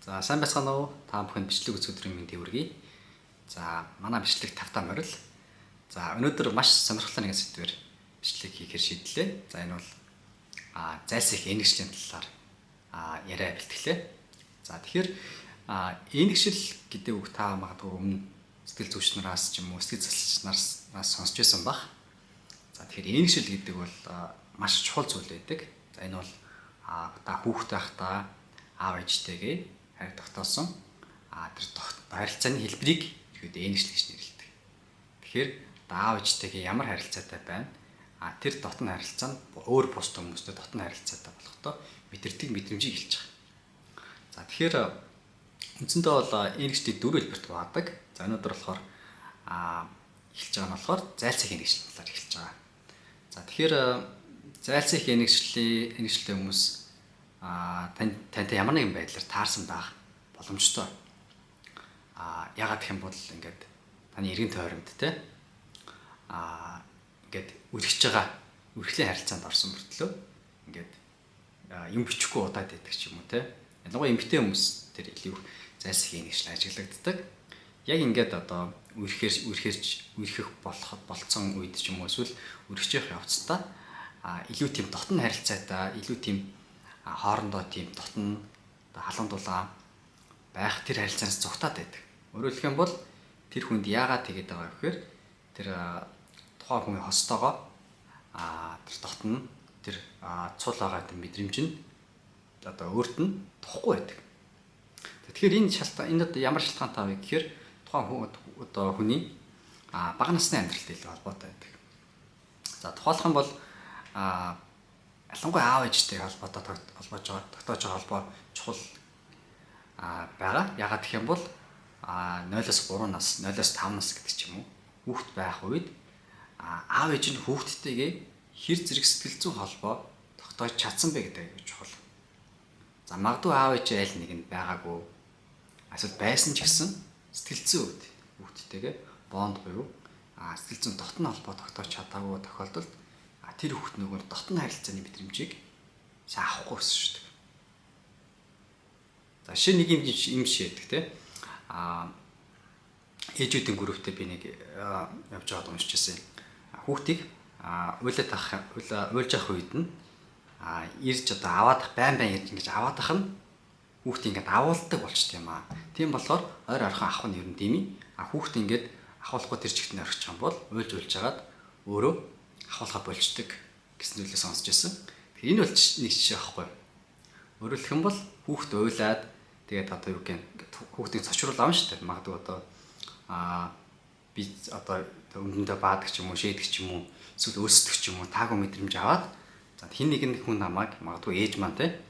За сайн байцгаана уу? Та бүхэнд бичлэг үзэх өдрийн мэндийг хүргэе. За манай бичлэг тавтаа морил. За өнөөдөр маш сонирхолтой нэгэн сэдвээр бичлэг хийхээр шийдлээ. За энэ бол зайлс их энэгшлийн талаар яриа бэлтгэлээ. За тэгэхээр энэгшил гэдэг үг та магадгүй өмнө сэтгэл зүйч нараас ч юм уу сэтгэл заслч нараас сонсч байсан баг. За тэгэхээр энэгшил гэдэг бол маш чухал зүйл байдаг. За энэ бол та хүүхэд байхдаа аав ээжтэйгээ хайр тогтоосон тэр харилцааны хэлбэрийг ихэд энэгшил гэж нэрлэдэг. Тэгэхээр аав ээжтэйгээ ямар харилцаатай байна? Тэр дотн харилцаа нь өөр бус хүмүүстэй дотн харилцаатай болохдоо мэдэрдэг мэдрэмжийг хэлж байгаа. За тэгэхээр үндсэндээ бол энэгшлийг дөрөв хэлбэрт хувадаг. За өнөөдөр болохоор эхэлж байгаа нь болохоор зайлсхийх энэгшлийн талаар эхэлж байгаа. За тэгэхээр зайлсхийх энэгшлийн хүмүүс тантай ямар нэгэн байдлаар таарсан байх боломжтой. Ягаад гэх юм бол ингээд таны эргэн тойронд те ингээд үргэлжлийн харилцаанд орсон мөртлөө ингээд юм бичихгүй удаад байдаг ч юм уу те. Ялангуяа эмэгтэй хүмүүс тэр илүү зайлсхийх энэгшил ажиглагддаг. Яг ингээд одоо үрхэх болцсон үед ч юм уу эсвэл үргэж явах явцдаа илүү тийм дотн харилцаатай, илүү тийм хоорондоо тийм дотн халуун дулаан байх тэр харилцаанаас зугатаад байдаг. Өөрөөр хэлэх юм бол тэр хүнд яагаад тэгээд байгаа гэхээр тэр тухайн хүний хостоогоо тэр дотн тэр цул байгаа тэр мэдрэмж нь одоо өөрт нь тухгүй байдаг. Тэгэхээр энэ ямар шалтгаантай вэ гэхээр тухайн одоо хүний бага насны амьдралтай илүү холбоотой байдаг. За тухайлх юм бол ялангуяа аав ээжтэй холбоотой тогтоож байгаа холбоо чухал байгаа. Ягаад гэх юм бол 0-3 нас, 0-5 нас гэдэг ч юм уу хүүхэд байх үед аав ээж нь хүүхдтэйгээ хэр зэрэг сэтгэл зүйн холбоо тогтоож чадсан бэ гэдэг чухал. За магадгүй аав ээж айл нэг нь байгаагүй эсвэл байсан ч гэсэн сэтгэл зүйн үед хүүхдтэйгээ бонд буюу сэтгэл зүйн дотн холбоо тогтоож чадаагүй тохиолдолд тэр хүүхд нөгөө дотн харилцааны мэдрэмжийг сайн авахгүй гэсэн шүү дээ. За шинэ нэг юм шийдэх те ээжүүдийн групптэй би нэг явж байгаад уншижсэн. Хүүхдийг уйлж авах үед нь ирж одоо аваад байн ирж ингэж аваад ах нь хүүхдийг ингэж авуулдаг болчт юм аа. Тийм болохоор ойр орхон ах нь ер нь дими хүүхд ингэж ахуулахгүй тэр чигт нь орчих юм бол уйлж агаад өөрөө ахуулахаа болчдөг гэсэн зүйлээ сонсч байсан. Тэгэхээр энэ бол нэг жишээ байхгүй. Өөрөөр хэлэх юм бол хүүхд уйлаад тэгээд одоо юу гэх хүүхдийг цочруулж авна шүү дээ. Магадгүй одоо би одоо өмнөдөө баадаг ч юм уу, шийдэг ч юм уу, эсвэл өөрсдөг ч юм уу таагүй мэдрэмж аваад за хин нэгэн хүн намайг магадгүй ээж маань те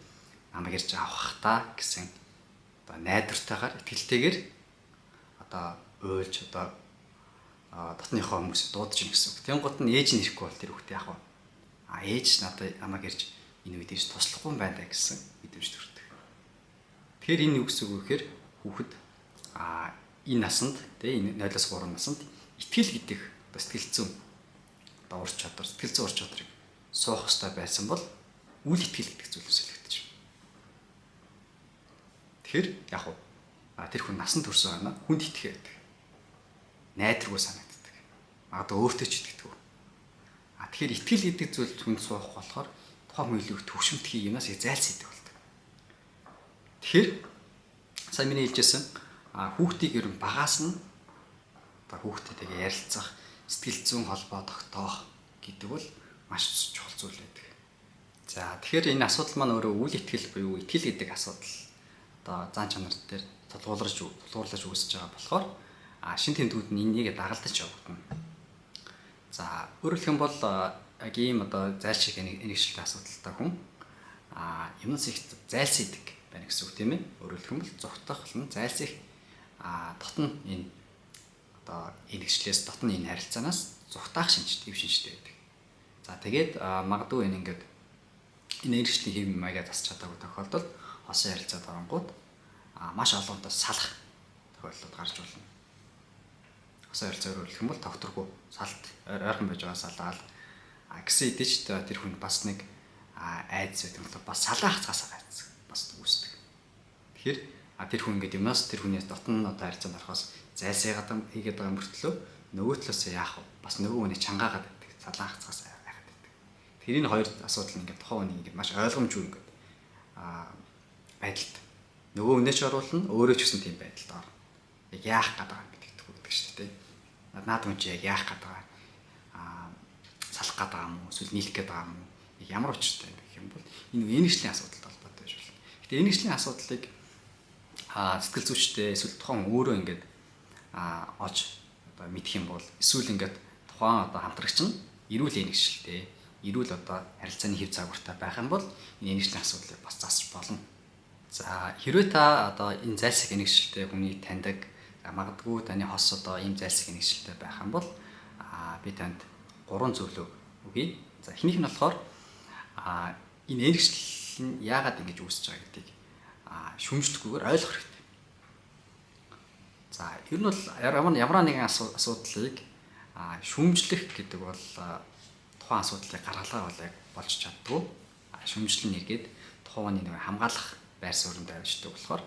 намайг ирж авах та гэсэн одоо найдвартайгаар итгэлтэйгээр одоо уйлж одоо дотныхоо хүмүүсээ дуудаж ийн гэсэн үг. Тэнгуут нь ээж нь ирэхгүй бол тэр хүүхдээ яах вэ? Ээж надад намайг ирж энэ үед ирж туслахгүй юм байна гэсэн мэдрэмж төрдөг. Тэгэхээр энэ юу гэсэн үг вэ гэхээр хүүхэд энэ насанд энэ 0-3 насанд итгэл гэдэг сэтгэл зүйн одоо ур чадвар, сэтгэл зүйн ур чадварыг суух хэрэгтэй байсан бол үл итгэл гэдэг зүйлээс илэрдэж байна. Тэгэхээр яах вэ? Тэр хүн насанд төрсөн байна. Хүнд итгэхэд найдргүй санагддаг. Магадгүй өөртөө ч итгэдэг. Тэгэхээр итгэл гэдэг зүйл хүнд суух болохоор тухайн хүн илүү төвшмтгий юмас их зайлсхийдэг болдог. Тэгэхээр сайн миний хэлжсэн хүүхдийг ер нь багаас нь одоо хүүхдтэйгээ ярилцах, сэтгэл зүйн холбоо тогтоох гэдэг бол маш чухал зүйл байдаг. За тэгэхээр энэ асуудал маань өөрөө үл итгэл буюу итгэл гэдэг асуудал одоо зан чанар дээр тулгуурлаж үүсэж байгаа болохоор шин тэмдгүүд нь энийг дагалдаж явагдана. За өөрөөр хэлэх юм бол яг ийм одоо зайлшиг энэгшилтэй асуудалтай хүн юмнаас их зайлсхийдэг байна гэсэн үг тийм ээ. Өөрөөр хэлэх юм бол зугтах болон зайлсхийх дотн энэ одоо энэгшлээс дотн энэ харилцаанаас зугтаах дэв шинжтэй байдаг. За тэгээд магадгүй энэ ингээд энэ энэгшлийн хэв маягаа засч чадаагүй тохиолдолд хосын харилцаанд оронгууд маш олонтой салах тохиолдлууд гарч болно. Хосын харилцаа өөрөөр хэлэх юм бол тогтворгүй салт ойрхон байж байгаа салаал гэсэн идэж тэр хүн бас нэг айдас байдаг бол бас салаах цаасаа айдас бас үүсдэг. Тэгэхээр Тэр хүн ингээд юмнаас тэр хүнээс дотн одоо харьцаанд орохоос зайлсхийгээд хийгээд байгаа мөртлөө нөгөө талаас яах вэ? Бас нөгөө хүний чангаагаад байдаг. Цалан хацгаас байгаад байдаг. Тэрийн хоёр асуудал нь ингээд тухайн хүний ингээд маш ойлгомжгүй ингээд байдалд нөгөө үнээч оруулна, өөрөө ч гэсэн тийм байдалд орно. Яг яах гэдэг юм гэдэг шүү дээ. Наад хүн чи яг яах гэдэг байгаа. Салах гэдэг юм уу? Эсвэл нийлэх гэдэг юм уу? Ямар учиртай юм бэ гэх юм бол энэ энэчлийн асуудалтай холбоотой байж болно. Гэтэ энэчлийн асуудлыг сэтгэл зүйчтэй эсвэл тухайн өөрөө ингээд олж одоо мэдэх юм бол эсвэл ингээд тухайн одоо хамтрагч нь эрүүл энэгшилтэй, эрүүл одоо харилцааны хэв загвартай байх юм бол энэ энэчлийн асуудлыг бас засч болно. За хэрвээ та одоо энэ зайлсхий энэгшилтэй хүний таньдаг, магадгүй таны хос одоо ийм зайлсхий энэгшилтэй байх юм бол би танд 3 зөвлөө өгье. За эхнийх нь болохоор энэ энэгшил нь яагаад ингэж үүсэж байгаа гэдгийг шүмжлэхгүйгээр ойлгох хэрэгтэй. За ер нь бол ямар нэгэн асуудлыг шүмжлэх гэдэг бол тухайн асуудлыг гаргалгаа болж чаддгүй. Шүмжлэн нэргээд тухайн нэг хамгаалах байр суурьнд авчдаг болохоор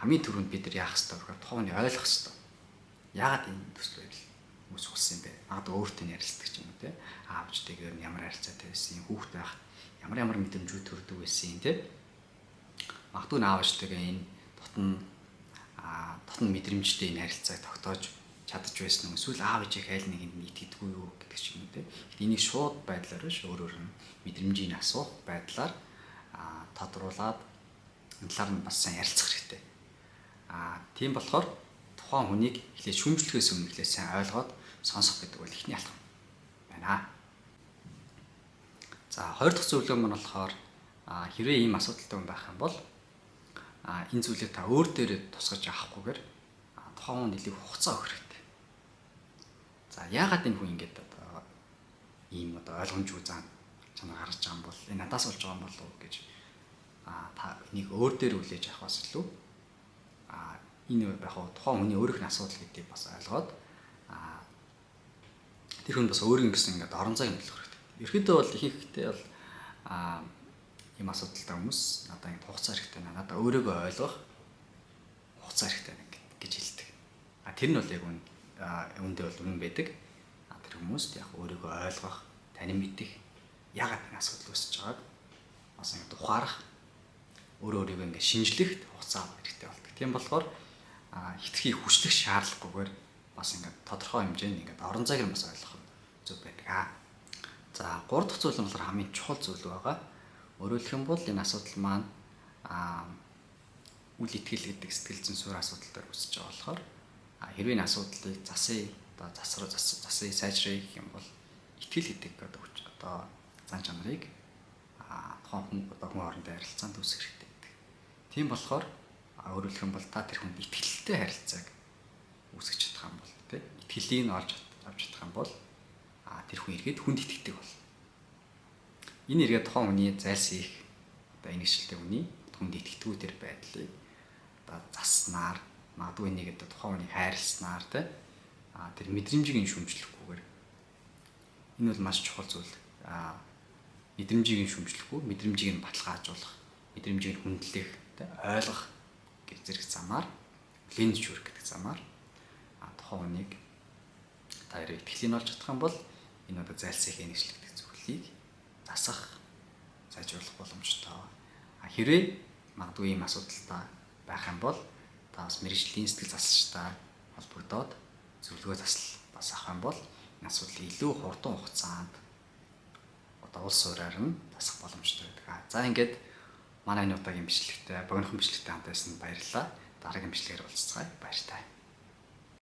хамгийн түрүүнд бид нар яах ёстой вэ? Тухайн ойлгох ёстой. Яагаад энэ төсөл байдал үүссэн юм бэ? Магадгүй өөртөө ярилцдаг ч юм уу те. Аавчдайгээр нь ямар харилцаатай байсан, хүүхэд байх ямар мэдрэмжүүд төрдөг байсан юм те. Магадгүй аавчдайгаа энэ дотн мэдрэмжтэй энэ харилцааг тогтоож чадж байсан юм. Эсвэл аав ээжийг айл нэг нь итгэдэггүй юу гэдэг ч юм уу те. Энийг шууд байдлаар биш өөрөөр нь мэдрэмжийг асуух байдлаар тодруулаад энэ талаар нь бас сайн ярилцах хэрэгтэй. Тийм болохоор тухайн хүнийг эхлээд шүмжлэхээс өмнө эхлээд сайн ойлгоод сонсох гэдэг бол ихний алхам байна. За хоёр дахь зөвлөгөө маань болохоор хэрвээ ийм асуудалтай хүн байх юм бол энэ зүйлийг та өөр дээрээ тусгаж авахгүйгээр тухайн хүн нэлээд хугацаа өгөх хэрэгтэй. За яагаад энэ хүн ингэж одоо ийм одоо ойлгомжгүй зан чанар гаргаж байгаа юм бол энэ надаас болж байгаа юм болов уу гэж та энийг өөр дээр үлээж авахаас илүү энэ яг тухайн хүний өөрийнх нь асуудал гэдгийг бас ойлгоод тэр хүн бас өөрийн гэсэн ингээд орон зайг нөлөөлөх хэрэгтэй. Ерөнхийдөө бол ихэнхдээ бол ийм асуудалтай хүмүүс надад ингэ хугацаа хэрэгтэй байна. Надад өөрийгөө ойлгох хугацаа хэрэгтэй байна гэж хэлдэг. Тэр нь бол яг үүндээ бол үнэн байдаг. Тэр хүмүүст яг өөрийгөө ойлгох, танин мэдэх, яагаад энэ асуудал үүсэж байгааг бас ингэ ухаарах, өөрийгөө ингэ шинжлэхэд хугацаа хэрэгтэй болдог. Тийм болохоор хитрхи хүчлэх шаардлагагүйгээр бас ингэ тодорхой хэмжээнд ингэ орон зайг нь бас ойлгох зүг байдаг. За 3 дахь зүйл нь болохоор хамгийн чухал зүйл байгаа. Өөрөөр хэлэх юм бол энэ асуудал маань үл итгэл гэдэг сэтгэл зүйн суурь асуудал дээр үүсэж байгаа болохоор хэрвээ энэ асуудлыг засъя сайжрая гэх юм бол итгэл гэдэг одоо зан чанарыг тухайн хүн хоорондын харилцаанд үүсгэх хэрэгтэй гэдэг. Тийм болохоор өөрөөр хэлэх юм бол та тэр хүнд итгэлтэй харилцааг үүсгэж чадах юм бол тийм итгэлийг олж авч чадах юм бол тэр хүн эргээд хүнд итгэдэг бол. Энэ эргээд тухайн хүний зайлсхийх одоо энэшилтэй хүний хүнд итгэдэггүй тэр байдлыг одоо заснаар магадгүй нэг одоо тухайн хүнийг хайрласнаар тэр мэдрэмжийг нь шүмжлэхгүйгээр энэ бол маш чухал зүйл. Мэдрэмжийг нь шүмжлэхгүй, мэдрэмжийг нь баталгаажуулах, мэдрэмжийг нь хүндлэх, ойлгох гэх зэрэг замаар ленж work гэдэг замаар тухайн хүнийг та яриг итгэлийн олж чадах юм бол энэ одоо зайлсхийх энэшлэгдэх зүйлийг засах, сайжруулах боломжтой. Хэрвээ магадгүй ийм асуудалтай байх юм бол та бас мэргэжлийн сэтгэл засалчтай холбогдоод зөвлөгөө засал бас авах юм бол энэ асуудлыг илүү хурдан хугацаанд одоо улс суурьаар нь засах боломжтой байдаг. За ингээд манай энэ удаагийн бичлэгтээ богинохон бичлэгтээ хамт байсан баярлалаа. Дараагийн бичлэгээр уулзцгаая. Баяр таа.